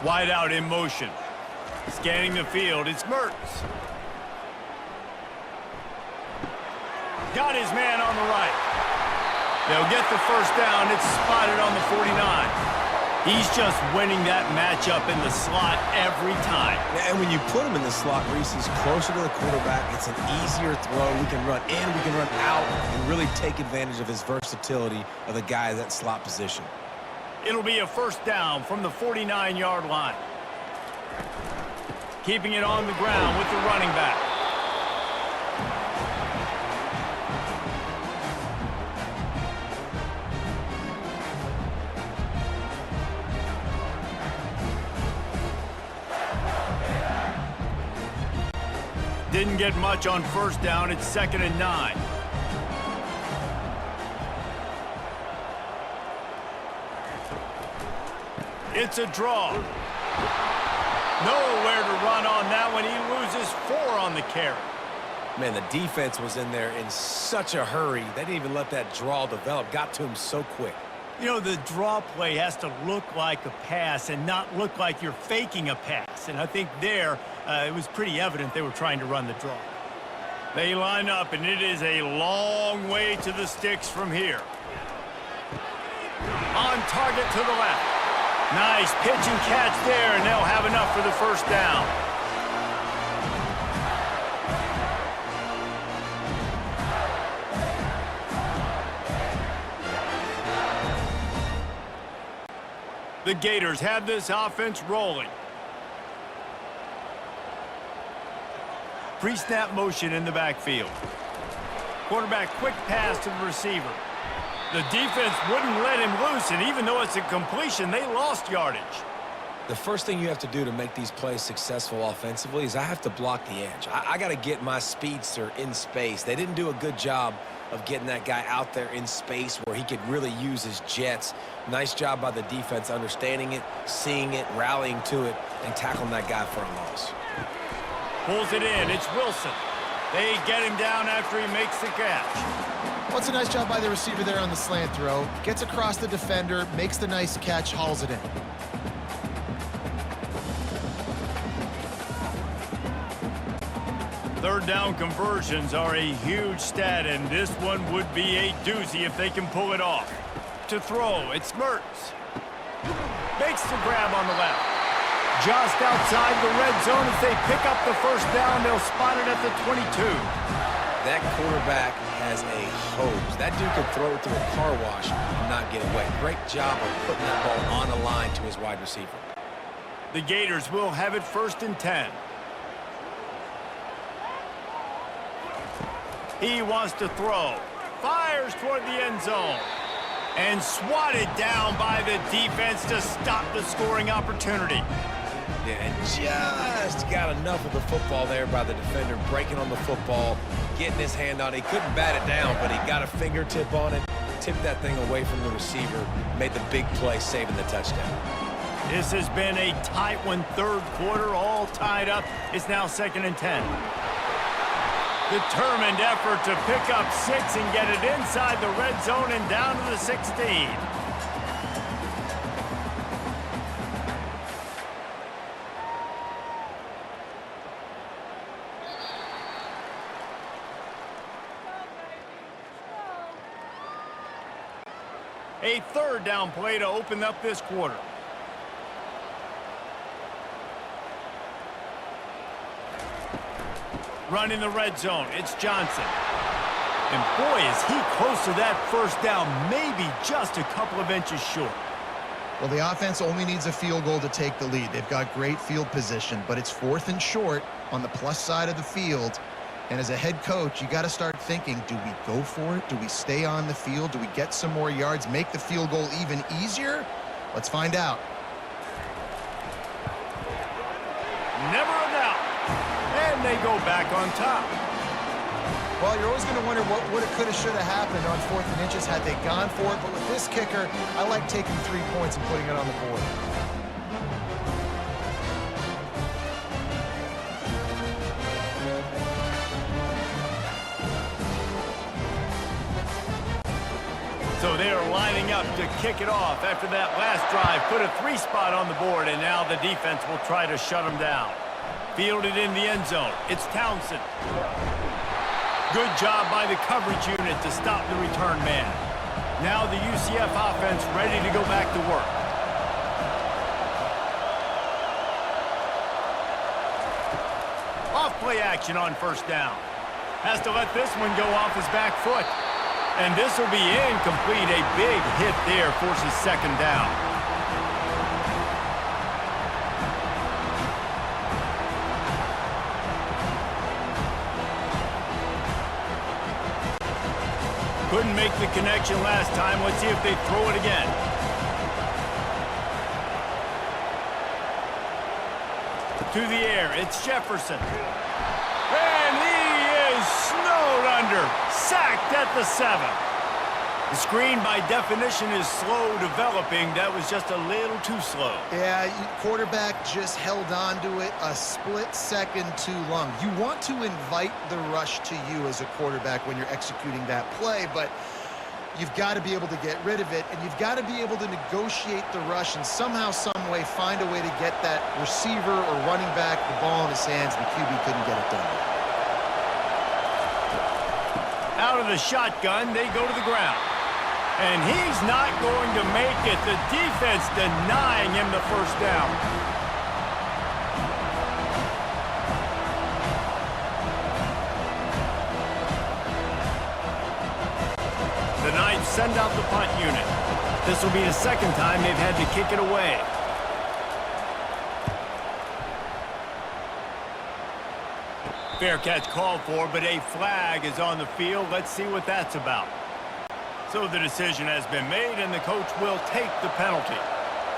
Wide out in motion. Scanning the field, it's Mertz. Got his man on the right. They'll get the first down. It's spotted on the 49. He's just winning that matchup in the slot every time. And when you put him in the slot, Reese, he's closer to the quarterback. It's an easier throw. We can run in, we can run out, and really take advantage of his versatility of the guy in that slot position. It'll be a first down from the 49-yard line. Keeping it on the ground with the running back. Didn't get much on first down. It's 2nd and 9. It's a draw. Nowhere to run on that one. He loses 4 on the carry. Man, the defense was in there in such a hurry. They didn't even let that draw develop. Got to him so quick. You know, the draw play has to look like a pass and not look like you're faking a pass. And I think there, it was pretty evident they were trying to run the draw. They line up, and it is a long way to the sticks from here. On target to the left. Nice pitch and catch there, and they'll have enough for the first down. The Gators have this offense rolling. Pre-snap motion in the backfield. Quarterback quick pass to the receiver. The defense wouldn't let him loose, and even though it's a completion, they lost yardage. The first thing you have to do to make these plays successful offensively is I have to block the edge. I got to get my speedster in space. They didn't do a good job of getting that guy out there in space where he could really use his jets. Nice job by the defense understanding it, seeing it, rallying to it, and tackling that guy for a loss. Pulls it in. It's Wilson. They get him down after he makes the catch. Well, it's a nice job by the receiver there on the slant throw. Gets across the defender, makes the nice catch, hauls it in. Third down conversions are a huge stat, and this one would be a doozy if they can pull it off. To throw, it's Mertz. Makes the grab on the left. Just outside the red zone as they pick up the first down. They'll spot it at the 22. That quarterback has a hose. That dude could throw it through a car wash and not get away. Great job of putting that ball on a line to his wide receiver. The Gators will have it 1st and 10. He wants to throw. Fires toward the end zone. And swatted down by the defense to stop the scoring opportunity. Yeah, and just got enough of the football there by the defender, breaking on the football, getting his hand on it. He couldn't bat it down, but he got a fingertip on it, tipped that thing away from the receiver, made the big play, saving the touchdown. This has been a tight one, third quarter, all tied up. It's now 2nd and 10. Determined effort to pick up 6 and get it inside the red zone and down to the 16. A third down play to open up this quarter. Running the red zone, it's Johnson. And boy, is he close to that first down, maybe just a couple of inches short. Well, the offense only needs a field goal to take the lead. They've got great field position, but it's 4th and short on the plus side of the field. And as a head coach, you got to start thinking, do we go for it? Do we stay on the field? Do we get some more yards, make the field goal even easier? Let's find out. Never a doubt. And they go back on top. Well, you're always going to wonder what would have, could have, should have happened on 4th and inches had they gone for it. But with this kicker, I like taking 3 points and putting it on the board. So they are lining up to kick it off after that last drive. Put a 3 spot on the board, and now the defense will try to shut them down. Fielded in the end zone. It's Townsend. Good job by the coverage unit to stop the return man. Now the UCF offense ready to go back to work. Off play action on first down. Has to let this one go off his back foot. And this will be incomplete. A big hit there forces second down. Couldn't make the connection last time. Let's see if they throw it again. To the air, it's Jefferson. And he is snowed under. Sacked at the 7. The screen, by definition, is slow developing. That was just a little too slow. Yeah, quarterback just held on to it a split second too long. You want to invite the rush to you as a quarterback when you're executing that play, but you've got to be able to get rid of it, and you've got to be able to negotiate the rush and somehow, some way, find a way to get that receiver or running back the ball in his hands, and the QB couldn't get it done. Out of the shotgun, they go to the ground. And he's not going to make it. The defense denying him the first down. The Knights send out the punt unit. This will be the second time they've had to kick it away. Fair catch called for, but a flag is on the field. Let's see what that's about. So the decision has been made, and the coach will take the penalty.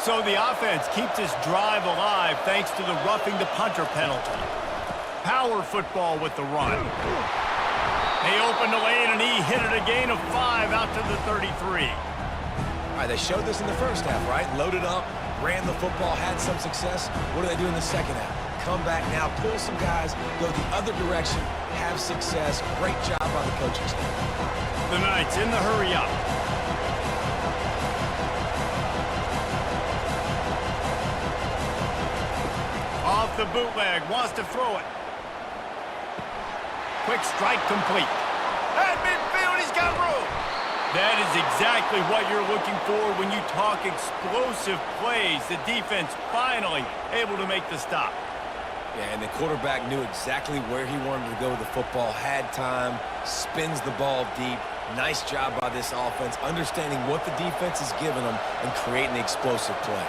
So the offense keeps its drive alive thanks to the roughing the punter penalty. Power football with the run. They opened the lane, and he hit it a gain of 5 out to the 33. All right, they showed this in the first half, right? Loaded up, ran the football, had some success. What do they do in the second half? Come back now, pull some guys, go the other direction, have success. Great job by the coaching staff. The Knights in the hurry up. Off the bootleg, wants to throw it. Quick strike complete. At midfield, he's got room. That is exactly what you're looking for when you talk explosive plays. The defense finally able to make the stop. Yeah, and the quarterback knew exactly where he wanted to go with the football, had time, spins the ball deep. Nice job by this offense, understanding what the defense is giving them and creating the explosive play.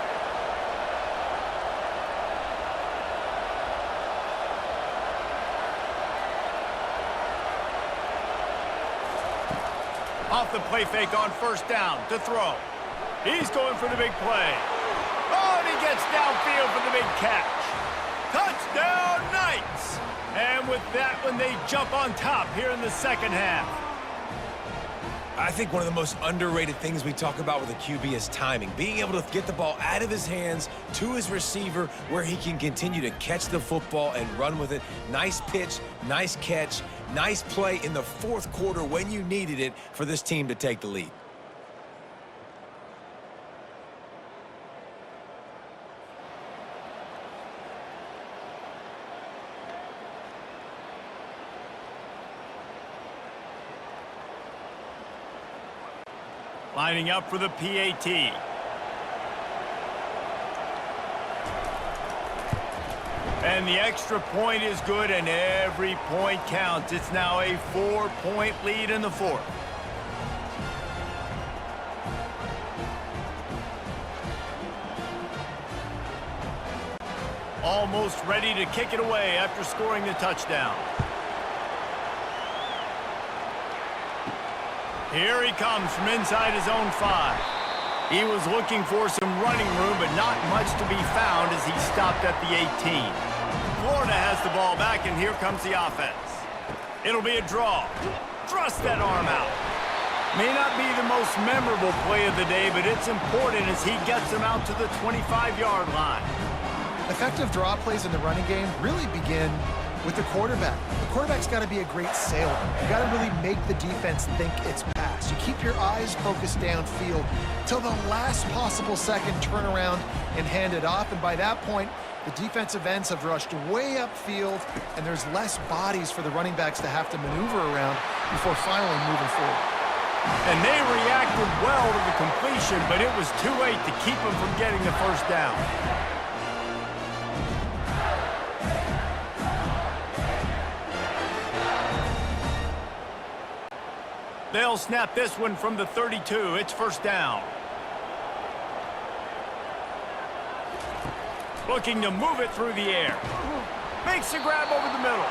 Off the play fake on first down to throw. He's going for the big play. Oh, and he gets downfield for the big catch. Touchdown, Knights! And with that one, they jump on top here in the second half. I think one of the most underrated things we talk about with a QB is timing. Being able to get the ball out of his hands to his receiver where he can continue to catch the football and run with it. Nice pitch, nice catch, nice play in the fourth quarter when you needed it for this team to take the lead. Lining up for the PAT. And the extra point is good, and every point counts. It's now a 4-point lead in the fourth. Almost ready to kick it away after scoring the touchdown. Here he comes from inside his own 5. He was looking for some running room, but not much to be found as he stopped at the 18. Florida has the ball back, and here comes the offense. It'll be a draw. Thrust that arm out. May not be the most memorable play of the day, but it's important as he gets him out to the 25-yard line. Effective draw plays in the running game really begin with the quarterback. The quarterback's got to be a great sailor. You got to really make the defense think it's pass. You keep your eyes focused downfield till the last possible second, turn around and hand it off. And by that point, the defensive ends have rushed way upfield, and there's less bodies for the running backs to have to maneuver around before finally moving forward. And they reacted well to the completion, but it was too late to keep them from getting the first down. They'll snap this one from the 32. It's first down. Looking to move it through the air. Makes the grab over the middle.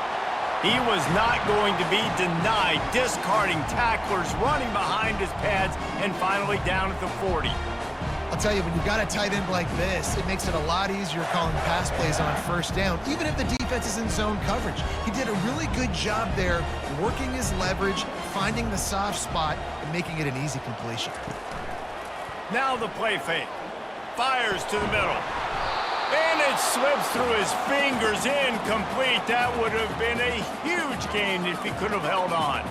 He was not going to be denied, discarding tacklers, running behind his pads, and finally down at the 40. I'll tell you, when you've got a tight end like this, it makes it a lot easier calling pass plays on first down, even if the defense is in zone coverage. He did a really good job there, working his leverage, finding the soft spot, and making it an easy completion. Now the play fake. Fires to the middle. And it slips through his fingers, incomplete. That would have been a huge gain if he could have held on.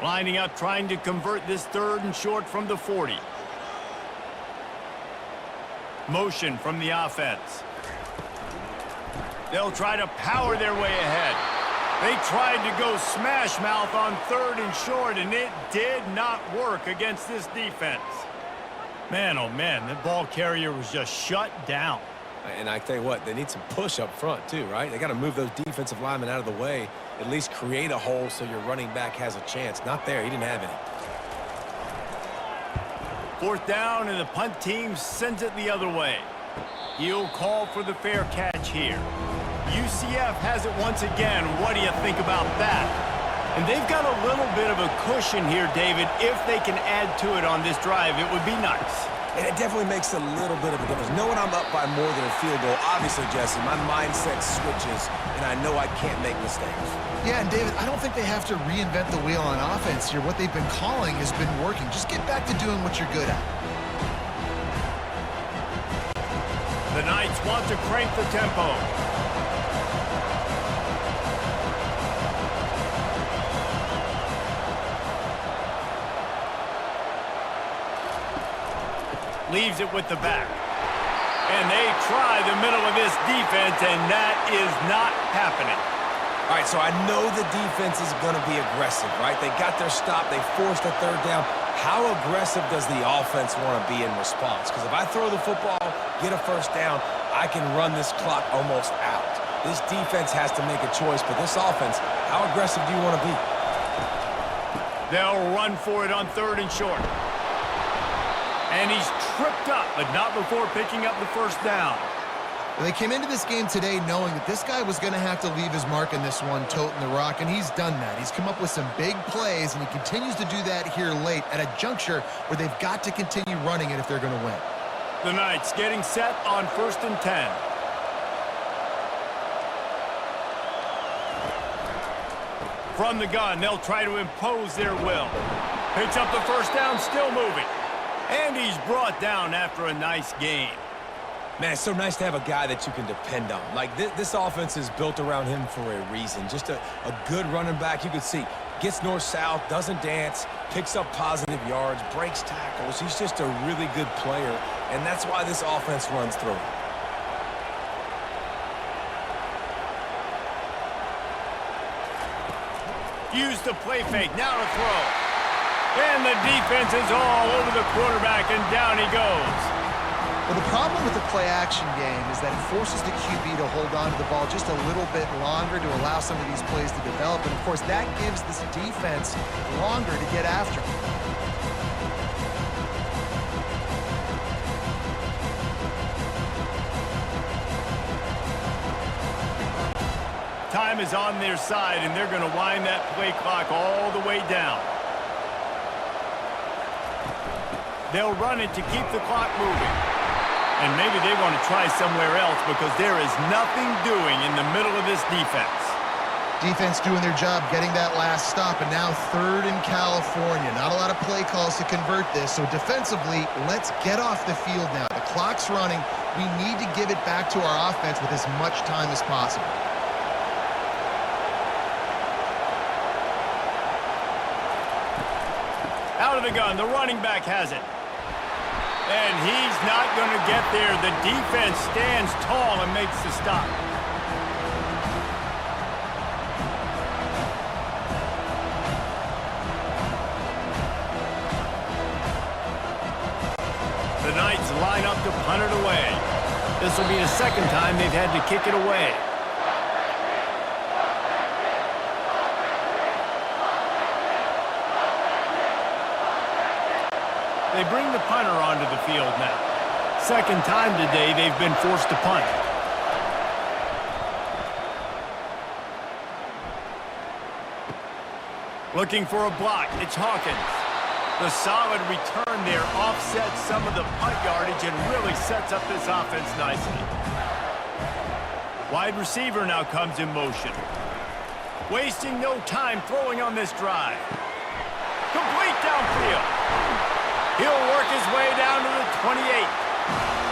Lining up, trying to convert this 3rd and short from the 40. Motion from the offense. They'll try to power their way ahead. They tried to go smash mouth on 3rd and short, and it did not work against this defense. Man, oh man, the ball carrier was just shut down. And I tell you what, they need some push up front too, right? They got to move those defensive linemen out of the way, at least create a hole so your running back has a chance. Not there, he didn't have any. 4th down, and the punt team sends it the other way. He'll call for the fair catch here. UCF has it once again. What do you think about that? And they've got a little bit of a cushion here, David. If they can add to it on this drive, it would be nice. And it definitely makes a little bit of a difference. Knowing I'm up by more than a field goal, obviously, Jesse, my mindset switches, and I know I can't make mistakes. Yeah, and David, I don't think they have to reinvent the wheel on offense here. What they've been calling has been working. Just get back to doing what you're good at. The Knights want to crank the tempo. Leaves it with the back. And they try the middle of this defense, and that is not happening. All right, so I know the defense is going to be aggressive, right? They got their stop. They forced a 3rd down. How aggressive does the offense want to be in response? Because if I throw the football, get a 1st down, I can run this clock almost out. This defense has to make a choice, but this offense, how aggressive do you want to be? They'll run for it on 3rd and short. And he's tripped up, but not before picking up the 1st down. They came into this game today knowing that this guy was going to have to leave his mark in this one, toting the rock, and he's done that. He's come up with some big plays, and he continues to do that here late at a juncture where they've got to continue running it if they're going to win. The Knights getting set on 1st and 10. From the gun, they'll try to impose their will. Picks up the first down, still moving. And he's brought down after a nice gain. Man, it's so nice to have a guy that you can depend on. Like, this offense is built around him for a reason. Just a good running back. You can see, gets north-south, doesn't dance, picks up positive yards, breaks tackles. He's just a really good player, and that's why this offense runs through him. Use the play fake, now to throw. And the defense is all over the quarterback, and down he goes. Well, the problem with the play-action game is that it forces the QB to hold on to the ball just a little bit longer to allow some of these plays to develop. And, of course, that gives this defense longer to get after. Time is on their side, and they're going to wind that play clock all the way down. They'll run it to keep the clock moving. And maybe they want to try somewhere else because there is nothing doing in the middle of this defense. Defense doing their job, getting that last stop, and now 3rd in California. Not a lot of play calls to convert this, so defensively, let's get off the field now. The clock's running. We need to give it back to our offense with as much time as possible. Out of the gun, the running back has it. And he's not going to get there. The defense stands tall and makes the stop. The Knights line up to punt it away. This will be the second time they've had to kick it away. They bring the punter onto the field now. Second time today they've been forced to punt. Looking for a block, it's Hawkins. The solid return there offsets some of the punt yardage and really sets up this offense nicely. Wide receiver now comes in motion. Wasting no time throwing on this drive. Complete downfield. He'll work his way down to the 28.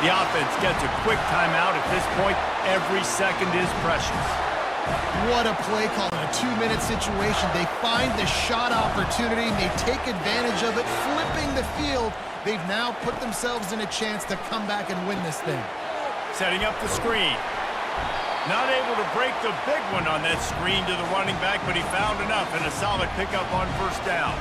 The offense gets a quick timeout. At this point, every second is precious. What a play call in a 2-minute situation. They find the shot opportunity, and they take advantage of it, flipping the field. They've now put themselves in a chance to come back and win this thing. Setting up the screen. Not able to break the big one on that screen to the running back, but he found enough and a solid pickup on first down.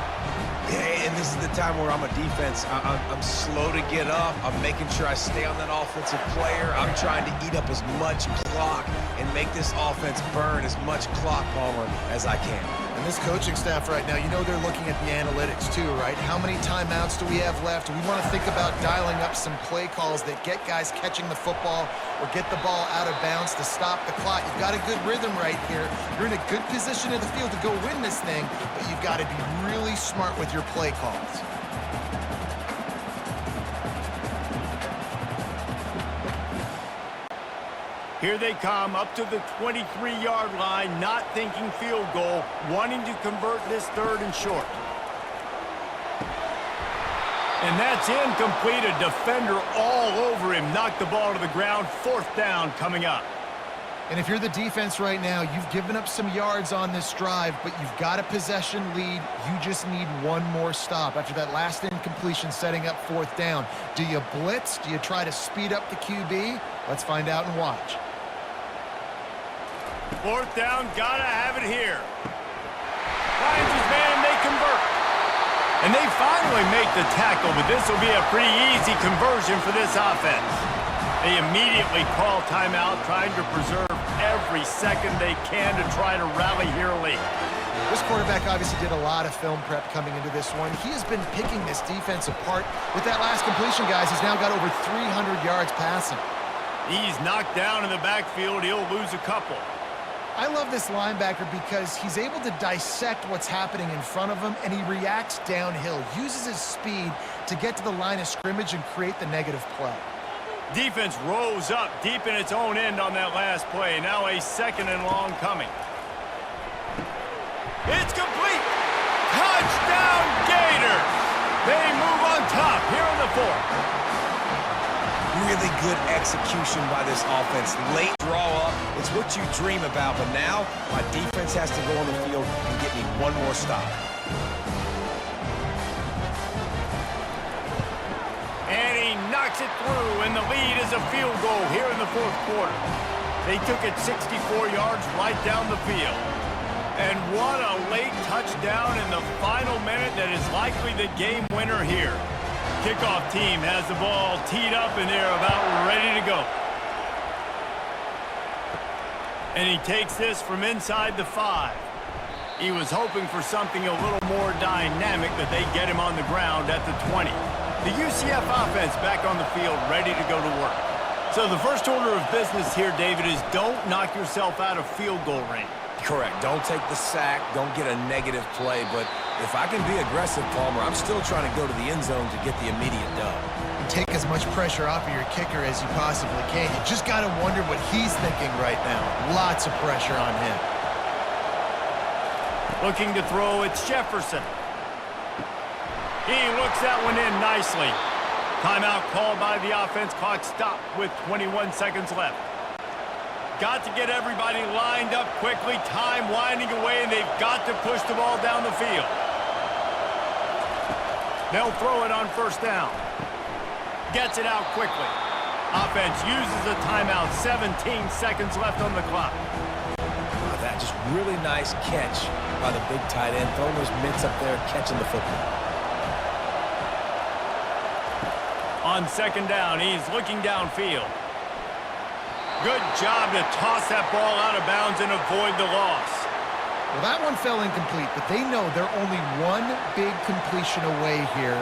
Yeah, and this is the time where I'm a defense. I'm slow to get up. I'm making sure I stay on that offensive player. I'm trying to eat up as much clock and make this offense burn as much clock, Palmer, as I can. And this coaching staff right now, you know they're looking at the analytics too, right? How many timeouts do we have left? We want to think about dialing up some play calls that get guys catching the football or get the ball out of bounds to stop the clock. You've got a good rhythm right here. You're in a good position in the field to go win this thing, but you've got to be really smart with your play calls. Here they come up to the 23-yard line, not thinking field goal, wanting to convert this 3rd and short. And that's incomplete. A defender all over him. Knocked the ball to the ground. 4th down coming up. And if you're the defense right now, you've given up some yards on this drive, but you've got a possession lead. You just need one more stop after that last incompletion setting up 4th down. Do you blitz? Do you try to speed up the QB? Let's find out and watch. 4th down, gotta have it here. Finds his man and they convert. And they finally make the tackle, but this will be a pretty easy conversion for this offense. They immediately call timeout, trying to preserve every second they can to try to rally here late. This quarterback obviously did a lot of film prep coming into this one. He has been picking this defense apart. With that last completion, guys, he's now got over 300 yards passing. He's knocked down in the backfield. He'll lose a couple. I love this linebacker because he's able to dissect what's happening in front of him, and he reacts downhill, uses his speed to get to the line of scrimmage and create the negative play. Defense rose up deep in its own end on that last play. Now a 2nd and long coming. It's complete. Touchdown, Gators. They move on top here in the fourth. Really good execution by this offense. Late draw up, it's what you dream about, but now my defense has to go on the field and get me one more stop. And he knocks it through, and the lead is a field goal here in the fourth quarter. They took it 64 yards right down the field. And what a late touchdown in the final minute that is likely the game winner here. Kickoff team has the ball teed up, and they're about ready to go. And he takes this from inside the 5. He was hoping for something a little more dynamic, but they get him on the ground at the 20. The UCF offense back on the field, ready to go to work. So the first order of business here, David, is don't knock yourself out of field goal range. Correct. Don't take the sack. Don't get a negative play. But if I can be aggressive, Palmer, I'm still trying to go to the end zone to get the immediate dub. And take as much pressure off of your kicker as you possibly can. You just got to wonder what he's thinking right now. Lots of pressure on him. Looking to throw, it's Jefferson. He looks that one in nicely. Timeout called by the offense. Clock stopped with 21 seconds left. Got to get everybody lined up quickly. Time winding away, and they've got to push the ball down the field. They'll throw it on first down. Gets it out quickly. Offense uses a timeout. 17 seconds left on the clock. Oh, that just really nice catch by the big tight end. Throwing those mitts up there, catching the football. On second down, he's looking downfield. Good job to toss that ball out of bounds and avoid the loss. Well, that one fell incomplete, but they know they're only one big completion away here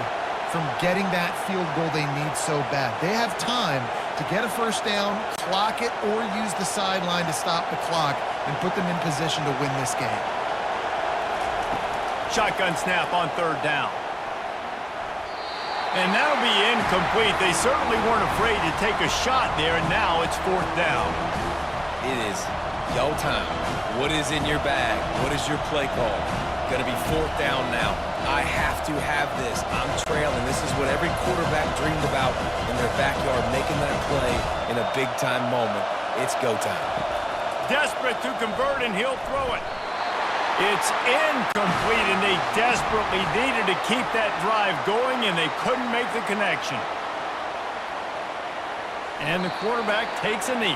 from getting that field goal they need so bad. They have time to get a first down, clock it, or use the sideline to stop the clock and put them in position to win this game. Shotgun snap on third down. And that'll be incomplete. They certainly weren't afraid to take a shot there, and now it's fourth down. It is yo time. What is in your bag? What is your play call? Going to be fourth down now. I have to have this. I'm trailing. This is what every quarterback dreamed about in their backyard, making that play in a big-time moment. It's go time. Desperate to convert, and he'll throw it. It's incomplete, and they desperately needed to keep that drive going, and they couldn't make the connection. And the quarterback takes a knee.